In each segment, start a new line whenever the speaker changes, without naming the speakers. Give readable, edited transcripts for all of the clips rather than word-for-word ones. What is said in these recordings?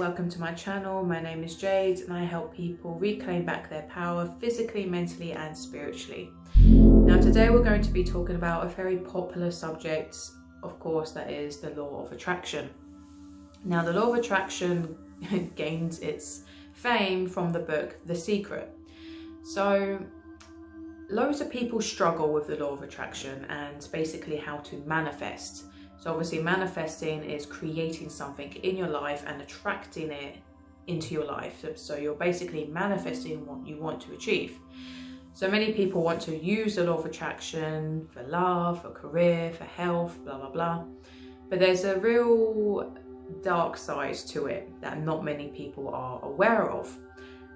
welcome to my channel. My name is Jade and I help people reclaim back their power physically, mentally and spiritually. Now today we're going to be talking about a very popular subject, of course, that is the law of attraction. Now the law of attraction gained its fame from the book The Secret. So loads of people struggle with the law of attraction and basically how to manifest. So obviously manifesting is creating something in your life and attracting it into your life. So you're basically manifesting what you want to achieve. So many people want to use the law of attraction for love, for career, for health, blah, blah, blah. But there's a real dark side to it that not many people are aware of.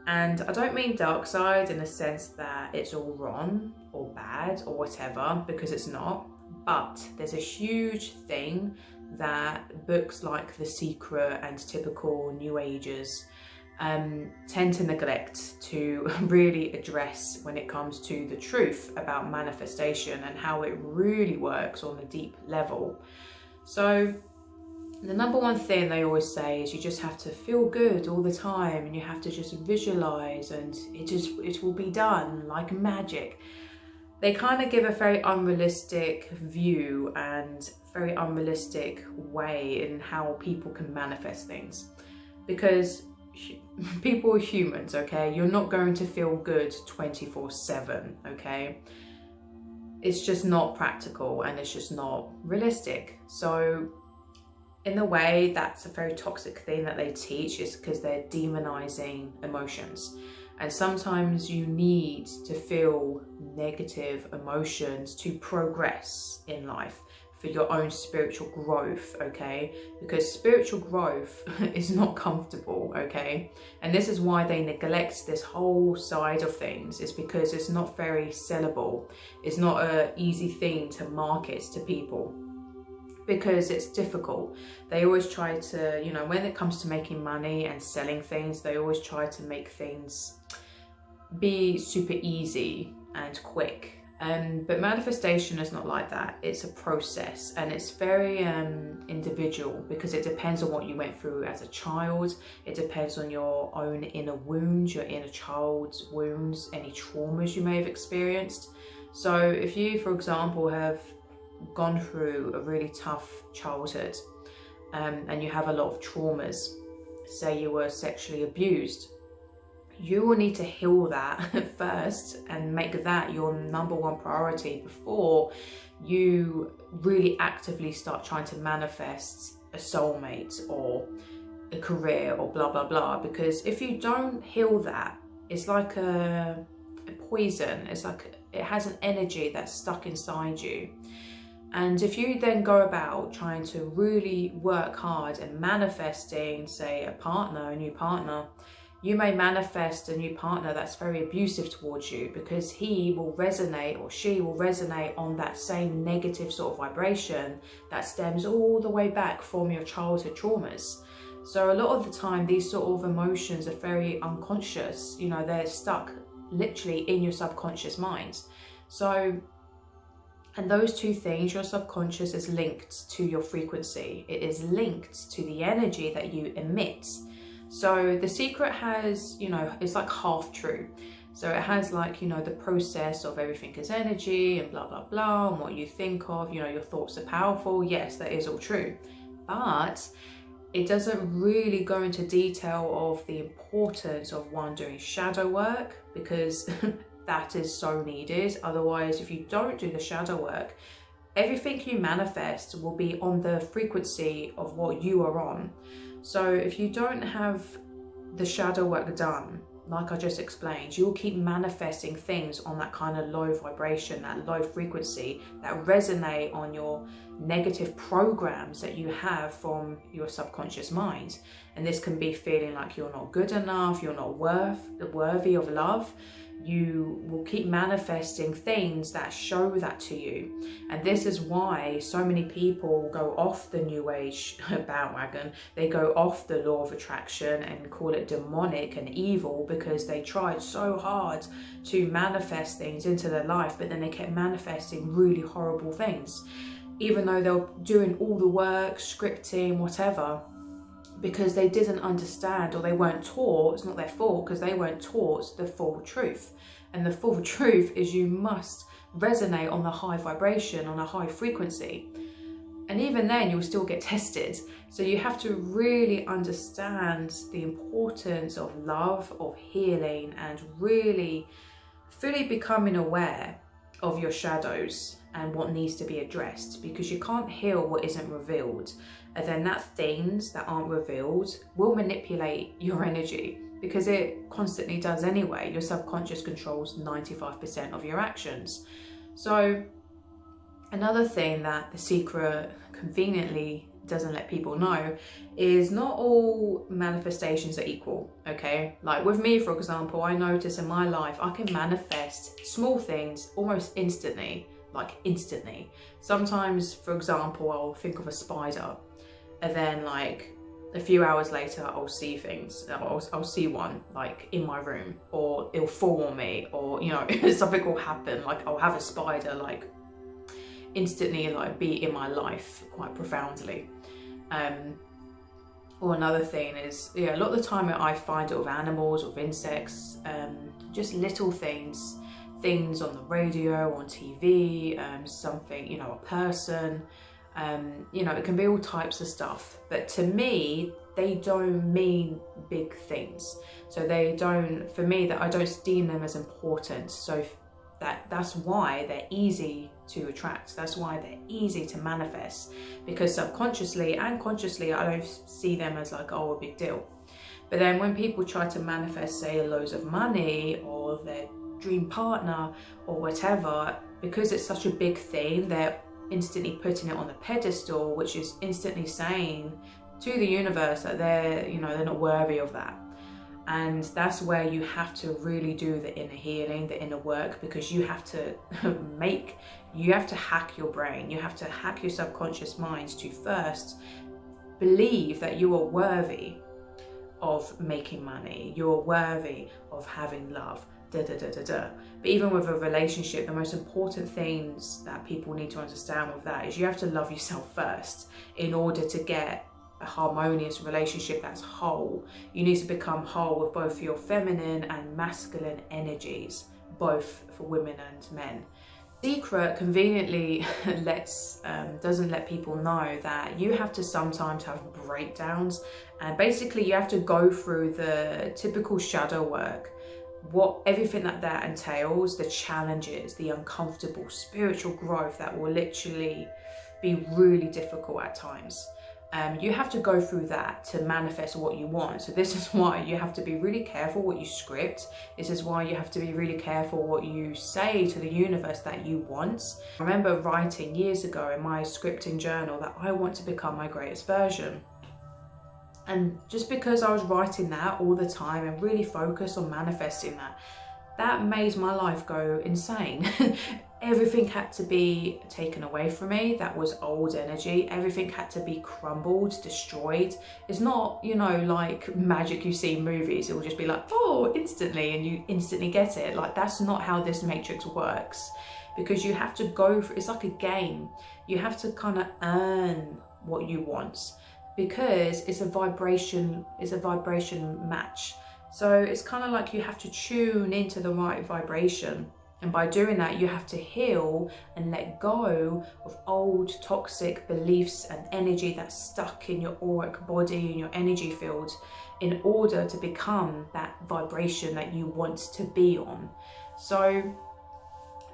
And I don't mean dark side in the sense that it's all wrong or bad or whatever, because it's not. But there's a huge thing that books like The Secret and typical New Agers tend to neglect to really address when it comes to the truth about manifestation and how it really works on a deep level. So the number one thing they always say is you just have to feel good all the time and you have to just visualize and it will be done like magic. They kind of give a very unrealistic view and very unrealistic way in how people can manifest things, because people are humans, okay? You're not going to feel good 24/7, okay? It's just not practical and it's just not realistic. So in a way, that's a very toxic thing that they teach, is because they're demonizing emotions. And sometimes you need to feel negative emotions to progress in life for your own spiritual growth, okay? Because spiritual growth is not comfortable, okay? And this is why they neglect this whole side of things, is because it's not very sellable. It's not an easy thing to market to people, because it's difficult. They always try to, you know, when it comes to making money and selling things, they always try to make things be super easy and quick. But manifestation is not like that. It's a process and it's very individual, because it depends on what you went through as a child. It depends on your own inner wounds, your inner child's wounds, any traumas you may have experienced. So if you, for example, have gone through a really tough childhood and you have a lot of traumas, say you were sexually abused, you will need to heal that first and make that your number one priority before you really actively start trying to manifest a soulmate or a career or blah blah blah. Because if you don't heal that, it's like a poison. It's like it has an energy that's stuck inside you. And if you then go about trying to really work hard and manifesting, say, a new partner, you may manifest a new partner that's very abusive towards you, because he will resonate or she will resonate on that same negative sort of vibration that stems all the way back from your childhood traumas. So a lot of the time, these sort of emotions are very unconscious. You know, they're stuck literally in your subconscious mind. So, and those two things, your subconscious is linked to your frequency. It is linked to the energy that you emit. So The Secret has, you know, it's like half true. So it has like, you know, the process of everything is energy and blah, blah, blah, and what you think of, you know, your thoughts are powerful. Yes, that is all true. But it doesn't really go into detail of the importance of one doing shadow work, because that is so needed. Otherwise, if you don't do the shadow work, everything you manifest will be on the frequency of what you are on. So if you don't have the shadow work done, like I just explained, you'll keep manifesting things on that kind of low vibration, that low frequency, that resonate on your negative programs that you have from your subconscious mind. And this can be feeling like you're not good enough, you're not worthy of love. You will keep manifesting things that show that to you. And this is why so many people go off the New Age bandwagon. They go off the law of attraction and call it demonic and evil, because they tried so hard to manifest things into their life, but then they kept manifesting really horrible things, even though they're doing all the work, scripting, whatever. because they didn't understand, or they weren't taught. It's not their fault, because they weren't taught the full truth. And the full truth is you must resonate on the high vibration, on a high frequency. And even then you'll still get tested. So you have to really understand the importance of love, of healing, and really fully becoming aware of your shadows and what needs to be addressed, because you can't heal what isn't revealed. And then that things that aren't revealed will manipulate your energy, because it constantly does anyway. Your subconscious controls 95% of your actions. So another thing that The Secret conveniently doesn't let people know is not all manifestations are equal, okay? Like with me, for example, I notice in my life I can manifest small things almost instantly, like instantly. Sometimes, for example, I'll think of a spider, and then like a few hours later I'll see things. I'll see one like in my room, or it'll fall on me, or you know, something will happen, like I'll have a spider like instantly like be in my life quite profoundly. Or another thing is, yeah, a lot of the time I find it with animals, with insects, just little things on the radio, on TV, something, you know, a person, you know, it can be all types of stuff. But to me, they don't mean big things. So they don't, for me, that I don't deem them as important. So that's why they're easy to attract. That's why they're easy to manifest, because subconsciously and consciously I don't see them as like, oh, a big deal. But then when people try to manifest, say, loads of money or their dream partner or whatever, because it's such a big thing, they're instantly putting it on the pedestal, which is instantly saying to the universe that they're, you know, they're not worthy of that. And that's where you have to really do the inner healing, the inner work, because you have to hack your brain. You have to hack your subconscious mind to first believe that you are worthy of making money. You're worthy of having love. But even with a relationship, the most important things that people need to understand with that is you have to love yourself first in order to get a harmonious relationship that's whole. You need to become whole with both your feminine and masculine energies, both for women and men. Secret conveniently doesn't let people know that you have to sometimes have breakdowns, and basically you have to go through the typical shadow work, everything that entails, the challenges, the uncomfortable spiritual growth that will literally be really difficult at times. You have to go through that to manifest what you want. So this is why you have to be really careful what you script. This is why you have to be really careful what you say to the universe that you want. I remember writing years ago in my scripting journal that I want to become my greatest version. And just because I was writing that all the time and really focused on manifesting that made my life go insane. Everything had to be taken away from me. That was old energy. Everything had to be crumbled, destroyed. It's not, you know, like magic you see in movies. It will just be like, oh, instantly, and you instantly get it. Like, that's not how this matrix works, because you have to go for, it's like a game. You have to kind of earn what you want, because it's a vibration match. So it's kind of like you have to tune into the right vibration. And by doing that, you have to heal and let go of old toxic beliefs and energy that's stuck in your auric body, in your energy field, in order to become that vibration that you want to be on. So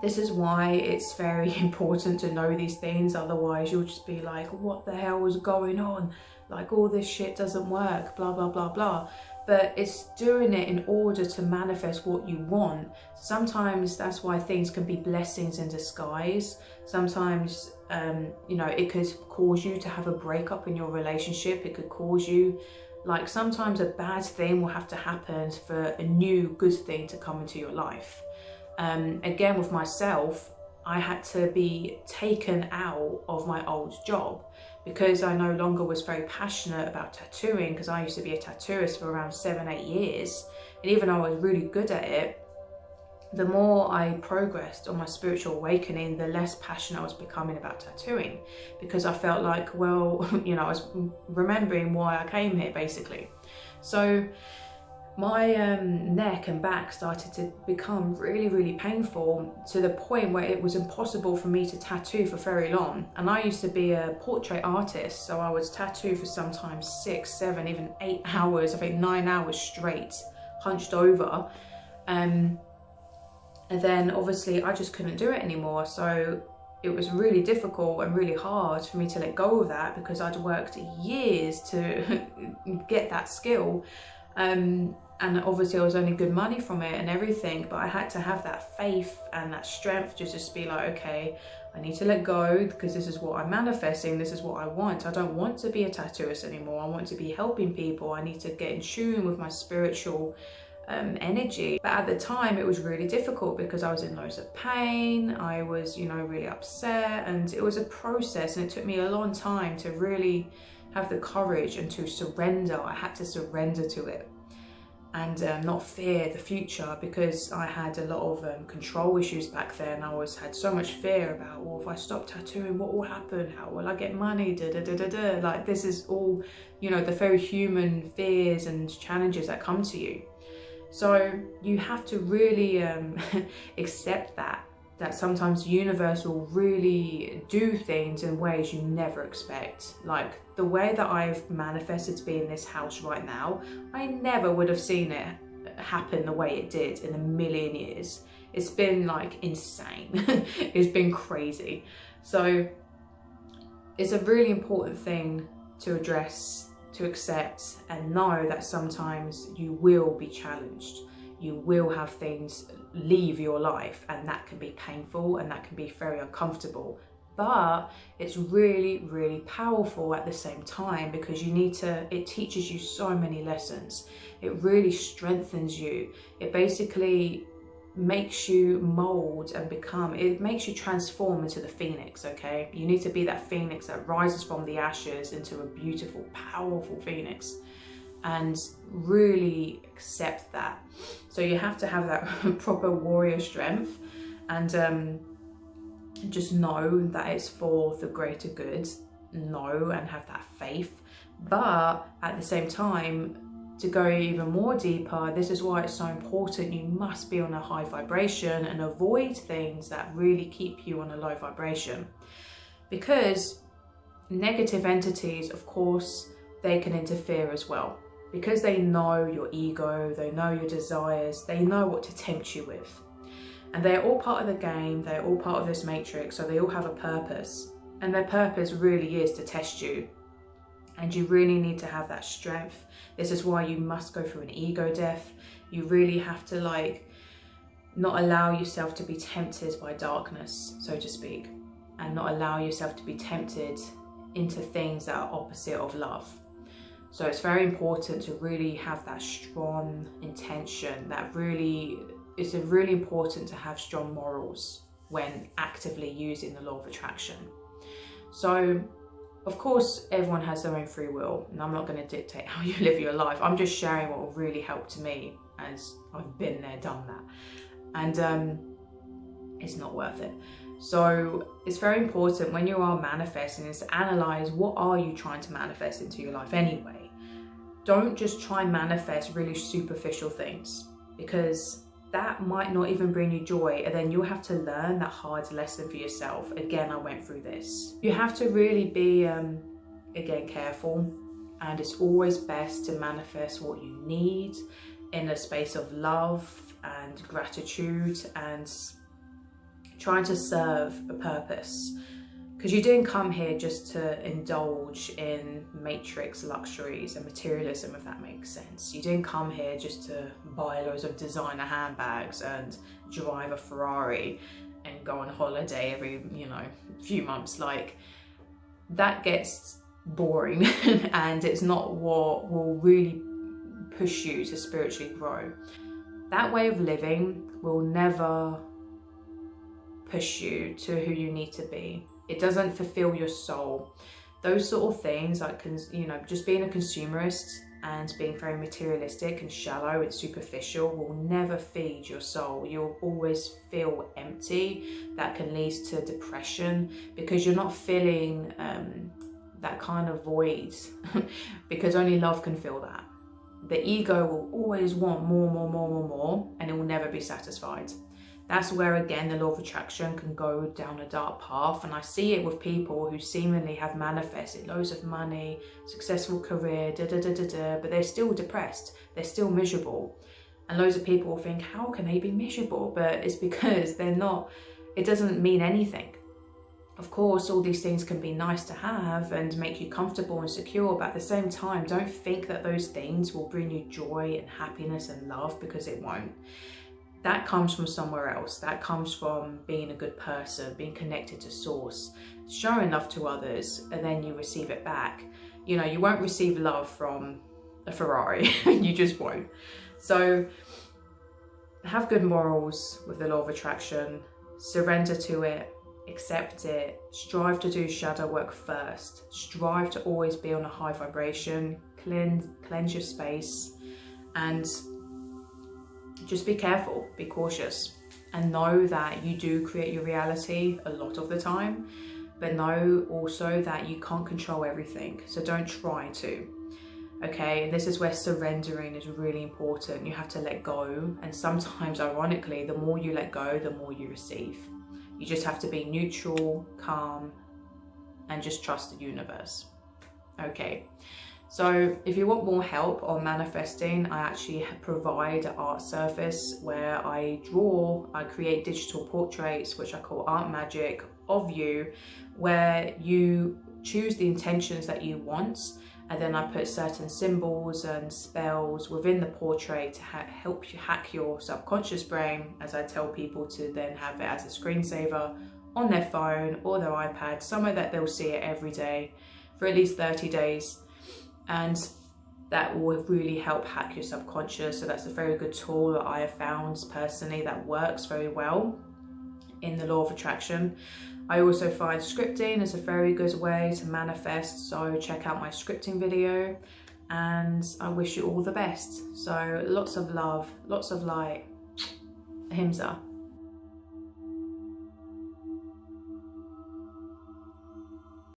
this is why it's very important to know these things. Otherwise, you'll just be like, what the hell is going on? Like, all this shit doesn't work, blah, blah, blah, blah. But it's doing it in order to manifest what you want. Sometimes that's why things can be blessings in disguise. Sometimes, you know, it could cause you to have a breakup in your relationship. It could cause you, like, sometimes a bad thing will have to happen for a new good thing to come into your life. Again, with myself, I had to be taken out of my old job because I no longer was very passionate about tattooing, because I used to be a tattooist for around 7-8 years. And even though I was really good at it, the more I progressed on my spiritual awakening, the less passionate I was becoming about tattooing, because I felt like, well, you know, I was remembering why I came here basically. So my neck and back started to become really, really painful, to the point where it was impossible for me to tattoo for very long. And I used to be a portrait artist, so I was tattooed for sometimes 6, 7, even 8 hours, I think 9 hours straight, hunched over. And then obviously I just couldn't do it anymore. So it was really difficult and really hard for me to let go of that, because I'd worked years to get that skill. And obviously I was earning good money from it and everything, but I had to have that faith and that strength to just be like, okay, I need to let go, because this is what I'm manifesting, this is what I want. I don't want to be a tattooist anymore. I want to be helping people. I need to get in tune with my spiritual energy. But at the time it was really difficult, because I was in loads of pain. I was, you know, really upset, and it was a process, and it took me a long time to really have the courage and to surrender. I had to surrender to it, and not fear the future, because I had a lot of control issues back then. I had so much fear about, well, if I stop tattooing, what will happen? How will I get money? Like, this is all, you know, the very human fears and challenges that come to you. So you have to really accept that sometimes the universe will really do things in ways you never expect. Like the way that I've manifested to be in this house right now, I never would have seen it happen the way it did in a million years. It's been like insane. It's been crazy. So it's a really important thing to address, to accept, and know that sometimes you will be challenged. You will have things leave your life, and that can be painful and that can be very uncomfortable, but it's really, really powerful at the same time, because it teaches you so many lessons. It really strengthens you. It basically makes you mold and it makes you transform into the phoenix. Okay, you need to be that phoenix that rises from the ashes into a beautiful, powerful phoenix, and really accept that. So you have to have that proper warrior strength, and just know that it's for the greater good. Know and have that faith, but at the same time, to go even more deeper, this is why it's so important. You must be on a high vibration and avoid things that really keep you on a low vibration, because negative entities, of course, they can interfere as well, because they know your ego, they know your desires, they know what to tempt you with. And they're all part of the game, they're all part of this matrix, so they all have a purpose. And their purpose really is to test you. And you really need to have that strength. This is why you must go through an ego death. You really have to not allow yourself to be tempted by darkness, so to speak, and not allow yourself to be tempted into things that are opposite of love. So it's very important to really have that strong intention. It's really important to have strong morals when actively using the law of attraction. So of course, everyone has their own free will, and I'm not going to dictate how you live your life. I'm just sharing what will really help to me, as I've been there, done that. And it's not worth it. So it's very important when you are manifesting is to analyze, what are you trying to manifest into your life anyway? Don't just try and manifest really superficial things, because that might not even bring you joy, and then you'll have to learn that hard lesson for yourself. Again, I went through this. You have to really be, again, careful, and it's always best to manifest what you need in a space of love and gratitude, and trying to serve a purpose. Because you didn't come here just to indulge in matrix luxuries and materialism, if that makes sense. You didn't come here just to buy loads of designer handbags and drive a Ferrari and go on holiday every, few months. Like, that gets boring and it's not what will really push you to spiritually grow. That way of living will never push you to who you need to be. It doesn't fulfill your soul. Those sort of things, like, just being a consumerist and being very materialistic and shallow and superficial will never feed your soul. You'll always feel empty. That can lead to depression because you're not feeling that kind of void because only love can fill that. The ego will always want more, more, more, more, more, and it will never be satisfied. That's where, again, the law of attraction can go down a dark path. And I see it with people who seemingly have manifested loads of money, successful career, but they're still depressed. They're still miserable. And loads of people will think, how can they be miserable? But it's because they're not, it doesn't mean anything. Of course, all these things can be nice to have and make you comfortable and secure, but at the same time, don't think that those things will bring you joy and happiness and love, because it won't. That comes from somewhere else. That comes from being a good person, being connected to source, showing love to others, and then you receive it back. You know, you won't receive love from a Ferrari. You just won't. So have good morals with the law of attraction, surrender to it, accept it, strive to do shadow work first, strive to always be on a high vibration, cleanse your space, and just be careful, be cautious, and know that you do create your reality a lot of the time, but know also that you can't control everything, so don't try to. Okay, this is where surrendering is really important. You have to let go, and sometimes, ironically, the more you let go, the more you receive. You just have to be neutral, calm, and just trust the universe. Okay, so if you want more help on manifesting, I actually provide an art service where I create digital portraits, which I call Art Magic, of you, where you choose the intentions that you want, and then I put certain symbols and spells within the portrait to help you hack your subconscious brain, as I tell people to then have it as a screensaver on their phone or their iPad, somewhere that they'll see it every day for at least 30 days. And that will really help hack your subconscious. So that's a very good tool that I have found personally that works very well in the law of attraction. I also find scripting is a very good way to manifest, so check out my scripting video, and I wish you all the best. So lots of love, lots of light. Ahimsa.